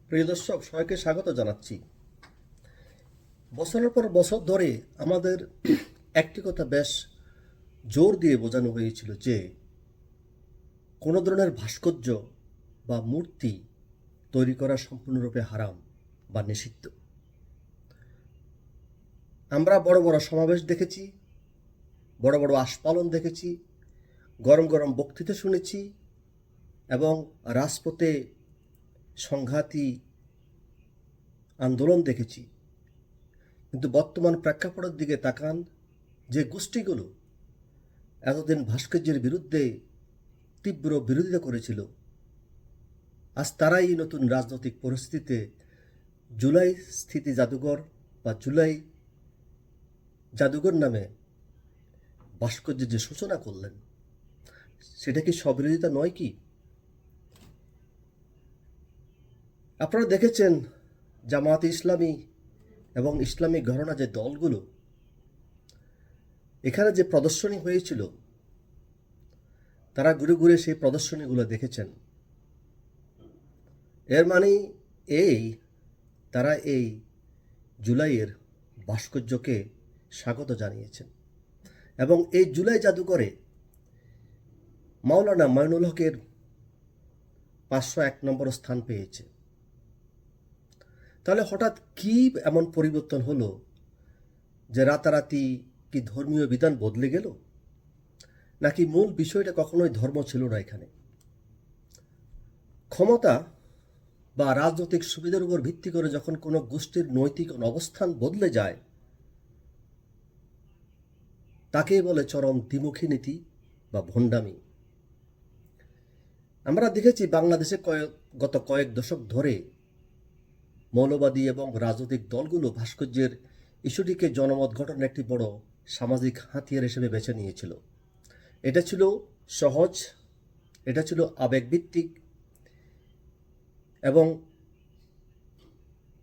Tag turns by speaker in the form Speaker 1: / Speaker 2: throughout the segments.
Speaker 1: প্রিয় দর্শক, সবাইকে স্বাগত জানাচ্ছি। বছরের পর বছর ধরে আমাদের একটি কথা বেশ জোর দিয়ে বোঝানো হয়েছিল যে কোনো ধরনের ভাস্কর্য বা মূর্তি তৈরি করা সম্পূর্ণরূপে হারাম বা নিষিদ্ধ। আমরা বড় বড় সমাবেশ দেখেছি, বড় বড় আস্ফালন দেখেছি, গরম গরম বক্তৃতা শুনেছি এবং রাজপথে সংঘাতী আন্দোলন দেখেছি। কিন্তু বর্তমান প্রেক্ষাপটের দিকে তাকান, যে গোষ্ঠীগুলো এতদিন ভাস্কর্যের বিরুদ্ধে তীব্র বিরোধিতা করেছিল, আজ তারাই নতুন রাজনৈতিক পরিস্থিতিতে জুলাই স্থিতি জাদুঘর বা জুলাই জাদুঘর নামে ভাস্কর্যের যে সূচনা করলেন, সেটা কি স্ববিরোধিতা নয় কি? আপনারা দেখেছেন জামায়াতে ইসলামী এবং ইসলামিক ঘরানা যে দলগুলো এখানে যে প্রদর্শনী হয়েছিল, তারা ঘুরে ঘুরে সেই প্রদর্শনীগুলো দেখেছেন। এর মানে তারা এই জুলাইয়ের ভাস্কর্যকে স্বাগত জানিয়েছেন এবং এই জুলাই জাদুঘরে মাওলানা মাইনুল হকের 501 নম্বর স্থান পেয়েছে। তাহলে হঠাৎ কি এমন পরিবর্তন হলো যে রাতারাতি কি ধর্মীয় বিধান বদলে গেল, নাকি মূল বিষয়টা কখনোই ধর্ম ছিল না? এখানে ক্ষমতা বা রাজনৈতিক সুবিধার উপর ভিত্তি করে যখন কোনো গোষ্ঠীর নৈতিক অবস্থান বদলে যায়, তাকেই বলে চরম দ্বিমুখী নীতি বা ভণ্ডামি। আমরা দেখেছি বাংলাদেশে গত কয়েক দশক ধরে মৌলবাদী এবং রাজনৈতিক দলগুলো ভাস্কর্যের ইস্যুটিকে জনমত গঠনের একটি বড় সামাজিক হাতিয়ার হিসেবে বেছে নিয়েছিল। এটা ছিল সহজ, এটা ছিল আবেগভিত্তিক এবং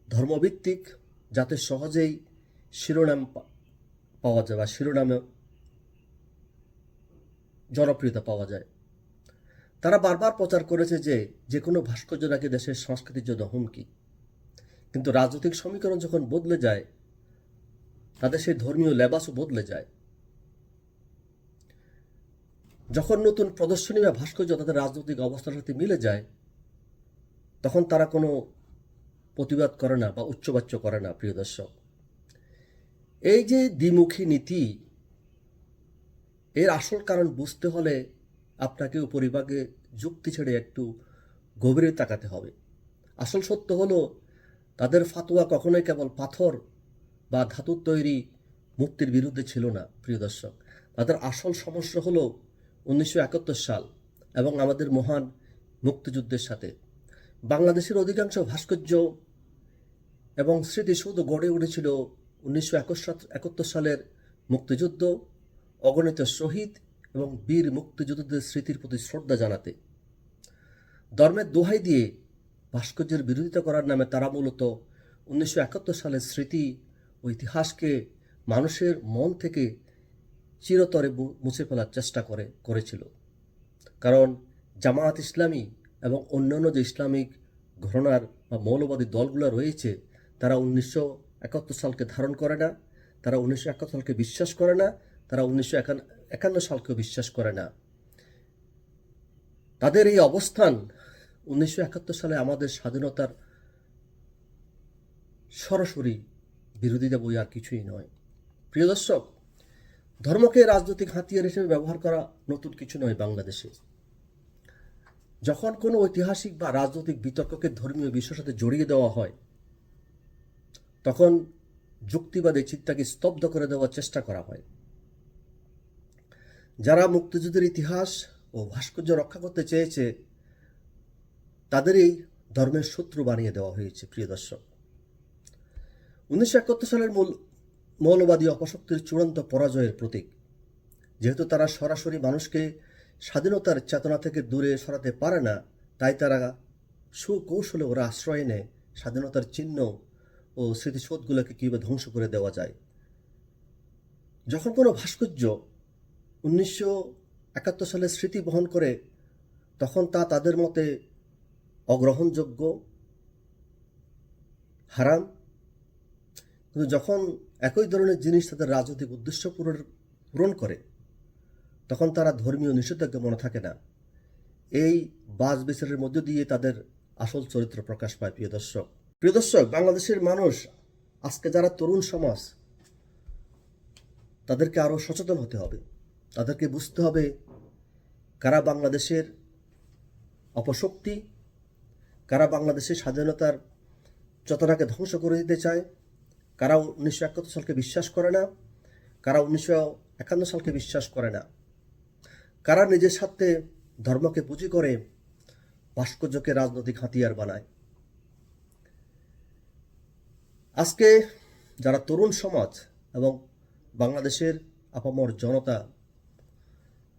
Speaker 1: ধর্মভিত্তিক, যাতে সহজেই শিরোনাম পাওয়া যায় বা শিরোনামে জনপ্রিয়তা পাওয়া যায়। তারা বারবার প্রচার করেছে যে কোনো ভাস্কর্য নাকি দেশের সংস্কৃতির জন্য হুমকি। কিন্তু রাজনৈতিক সমীকরণ যখন বদলে যায়, তাদের সেই ধর্মীয় লেবাসও বদলে যায়। যখন নতুন প্রদর্শনী বা ভাস্কর্য তাদের রাজনৈতিক অবস্থার সাথে মিলে যায়, তখন তারা কোনো প্রতিবাদ করে না বা উচ্চবাচ্য করে না। প্রিয় দর্শক, এই যে দ্বিমুখী নীতি, এর আসল কারণ বুঝতে হলে আপনাকে উপরিভাগে যুক্তি ছেড়ে একটু গভীরে তাকাতে হবে। আসল সত্য হলো, তাদের ফাতোয়া কখনোই কেবল পাথর বা ধাতুর তৈরি মূর্তির বিরুদ্ধে ছিল না। প্রিয় দর্শক, তাদের আসল সমস্যা হলো 1971 সাল এবং আমাদের মহান মুক্তিযুদ্ধের সাথে। বাংলাদেশের অধিকাংশ ভাস্কর্য এবং স্মৃতিসৌধ গড়ে উঠেছিল 1971 সালের মুক্তিযুদ্ধ, অগণিত শহীদ এবং বীর মুক্তিযোদ্ধাদের স্মৃতির প্রতি শ্রদ্ধা জানাতে। ধর্মের দোহাই দিয়ে ভাস্কর্যের বিরোধিতা করার নামে তারা মূলত 1971 সালের স্মৃতি ও ইতিহাসকে মানুষের মন থেকে চিরতরে মুছে ফেলার চেষ্টা করেছিল। কারণ জামায়াত ইসলামী এবং অন্যান্য যে ইসলামিক ঘরানার বা মৌলবাদী দলগুলো রয়েছে, তারা 1971 সালকে ধারণ করে না, তারা 1971 সালকে বিশ্বাস করে না, তারা 1951 সালকেও বিশ্বাস করে না। তাদের এই অবস্থান 1971 সালে আমাদের স্বাধীনতার সরাসরি বিরোধিতা বই আর কিছুই নয়। প্রিয় দর্শক, ধর্মকে রাজনৈতিক হাতিয়ার হিসেবে ব্যবহার করা নতুন কিছু নয় বাংলাদেশে। যখন কোনো ঐতিহাসিক বা রাজনৈতিক বিতর্ককে ধর্মীয় বিষয়ের সাথে জড়িয়ে দেওয়া হয়, তখন যুক্তিবাদী চিন্তাকে স্তব্ধ করে দেওয়ার চেষ্টা করা হয়। যারা মুক্তিযুদ্ধের ইতিহাস ও ভাস্কর্য রক্ষা করতে চেয়েছে, তাদেরই ধর্মের শত্রু বানিয়ে দেওয়া হয়েছে। প্রিয় দর্শক, 1971 সালের মৌলবাদী অপশক্তির চূড়ান্ত পরাজয়ের প্রতীক। যেহেতু তারা সরাসরি মানুষকে স্বাধীনতার চেতনা থেকে দূরে সরাতে পারে না, তাই তারা সুকৌশলে ওরা আশ্রয় নেয় স্বাধীনতার চিহ্ন ও স্মৃতিসৌধগুলোকে কীভাবে ধ্বংস করে দেওয়া যায়। যখন কোনো ভাস্কর্য 1971 সালের স্মৃতি বহন করে, তখন তা তাদের মতে অগ্রহণযোগ্য হারাম। কিন্তু যখন একই ধরনের জিনিস তাদের রাজনৈতিক উদ্দেশ্য পূরণ করে, তখন তারা ধর্মীয় নিষেধাজ্ঞা মনে থাকে না। এই বাছ বিচারের মধ্য দিয়ে তাদের আসল চরিত্র প্রকাশ পায়। প্রিয় দর্শক, বাংলাদেশের মানুষ আজকে যারা তরুণ সমাজ, তাদেরকে আরও সচেতন হতে হবে। তাদেরকে বুঝতে হবে কারা বাংলাদেশের অপশক্তি, কারা বাংলাদেশের স্বাধীনতার চেতনাকে ধ্বংস করে দিতে চায়, কারা 1971 সালকে বিশ্বাস করে না, কারা 1951 সালকে বিশ্বাস করে না, কারা নিজের স্বার্থে ধর্মকে পুঁজি করে ভাস্কর্যকে রাজনৈতিক হাতিয়ার বানায়। আজকে যারা তরুণ সমাজ এবং বাংলাদেশের আপামর জনতা,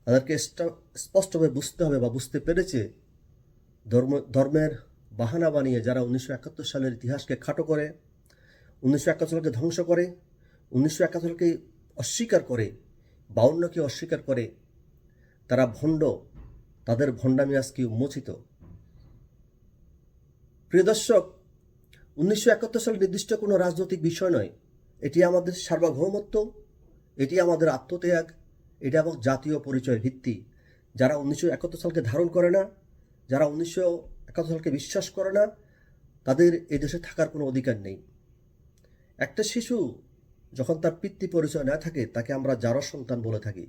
Speaker 1: তাদেরকে স্পষ্টভাবে বুঝতে হবে বা বুঝতে পেরেছে ধর্মের বাহানা বানিয়ে যারা 1971 সালের ইতিহাসকে খাটো করে, 1971 সালকে ধ্বংস করে, 1971 সালকে অস্বীকার করে, 52কে অস্বীকার করে, তারা ভণ্ড। তাদের ভণ্ডামি আজকে উন্মোচিত। প্রিয় দর্শক, 1971 সাল নির্দিষ্ট কোনো রাজনৈতিক বিষয় নয়। এটি আমাদের সার্বভৌমত্ব, এটি আমাদের আত্মত্যাগ, এটা এবং জাতীয় পরিচয়ের ভিত্তি। যারা 1971 সালকে ধারণ করে না, যারা 1971 সালকে বিশ্বাস করে না, তাদের এই দেশে থাকার কোনো অধিকার নেই। একটা শিশু যখন তার পিতৃ পরিচয় না থাকে, তাকে আমরা জারজ সন্তান বলে থাকি।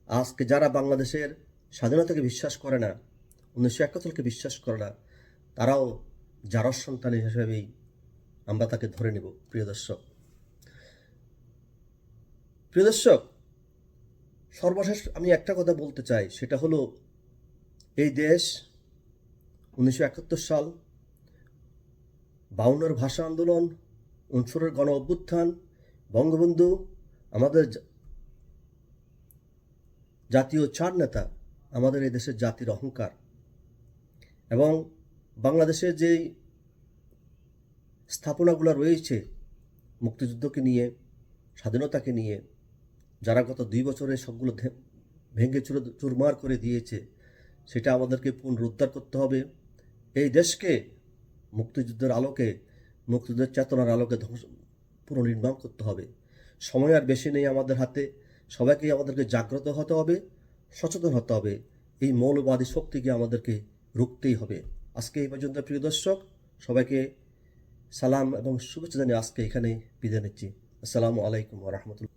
Speaker 1: আজকে যারা বাংলাদেশের স্বাধীনতাকে বিশ্বাস করে না, 1971 সালকে বিশ্বাস করে না, তারাও জারজ সন্তান হিসেবেই আমরা তাকে ধরে নেব। প্রিয় দর্শক, সর্বশেষ আমি একটা কথা বলতে চাই, সেটা হলো এই দেশ 1971 সাল, 52-এর ভাষা আন্দোলন, 69-এর গণ অভ্যুত্থান, বঙ্গবন্ধু, আমাদের জাতীয় চার নেতা, আমাদের এই দেশের জাতির অহংকার। এবং বাংলাদেশের যেই স্থাপনাগুলো রয়েছে মুক্তিযুদ্ধকে নিয়ে, স্বাধীনতাকে নিয়ে, যারা গত 2 বছরে সবগুলো ভেঙে চুরমার করে দিয়েছে, সেটা আমাদেরকে পুনরুদ্ধার করতে হবে। এই দেশকে মুক্তিযুদ্ধের আলোকে, মুক্তিযুদ্ধের চেতনার আলোকে পুনর্নির্মাণ করতে হবে। সময় আর বেশি নেই আমাদের হাতে। সবাইকে আমাদেরকে জাগ্রত হতে হবে, সচেতন হতে হবে। এই মৌলবাদী শক্তিকে আমাদেরকে রুখতেই হবে। আজকে এই পর্যন্ত। প্রিয় দর্শক, সবাইকে সালাম এবং শুভেচ্ছা জানিয়ে আজকে এখানে বিদায় নিচ্ছি। আসসালামু আলাইকুম ওয়া রাহমাতুল্লাহ।